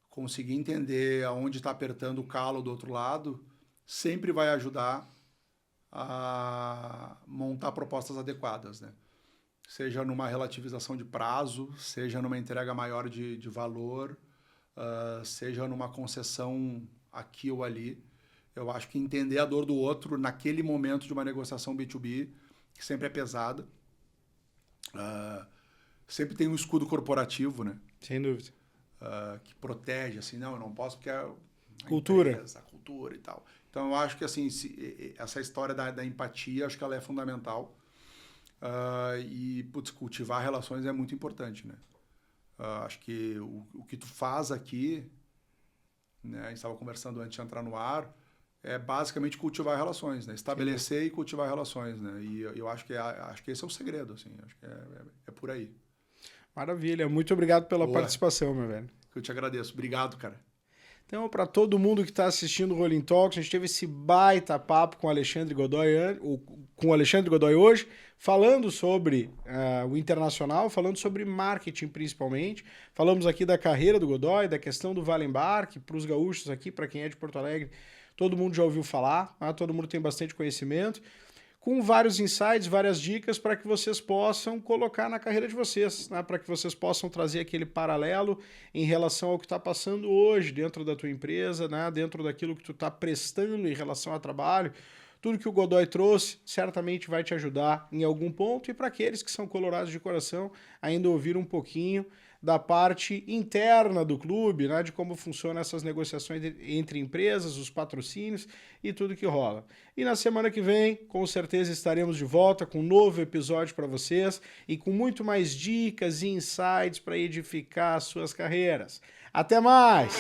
conseguir entender aonde está apertando o calo do outro lado sempre vai ajudar a montar propostas adequadas, né? Seja numa relativização de prazo, seja numa entrega maior de valor, seja numa concessão aqui ou ali. Eu acho que entender a dor do outro naquele momento de uma negociação B2B, que sempre é pesada, sempre tem um escudo corporativo, né? Sem dúvida. Que protege, assim, não, eu não posso porque a cultura. Empresa, a cultura e tal. Então, eu acho que, assim, essa história da empatia, acho que ela é fundamental. Putz, cultivar relações é muito importante, né? Acho que o que tu faz aqui, né, a gente estava conversando antes de entrar no ar, é basicamente cultivar relações, né? Estabelecer e cultivar relações, né? E eu acho que esse é o segredo, assim. Acho que é por aí. Maravilha. Muito obrigado pela participação, meu velho. Eu te agradeço. Obrigado, cara. Então, para todo mundo que está assistindo o Rolling Talks, a gente teve esse baita papo com o Alexandre Godoy hoje, falando sobre o internacional, falando sobre marketing principalmente. Falamos aqui da carreira do Godoy, da questão do Valembar, que para os gaúchos aqui, para quem é de Porto Alegre, todo mundo já ouviu falar, todo mundo tem bastante conhecimento, com vários insights, várias dicas para que vocês possam colocar na carreira de vocês, né? Para que vocês possam trazer aquele paralelo em relação ao que está passando hoje dentro da tua empresa, né? Dentro daquilo que tu está prestando em relação ao trabalho. Tudo que o Godoy trouxe certamente vai te ajudar em algum ponto, e para aqueles que são colorados de coração, ainda ouvir um pouquinho da parte interna do clube, né, de como funcionam essas negociações entre empresas, os patrocínios e tudo que rola. E na semana que vem, com certeza estaremos de volta com um novo episódio para vocês e com muito mais dicas e insights para edificar as suas carreiras. Até mais!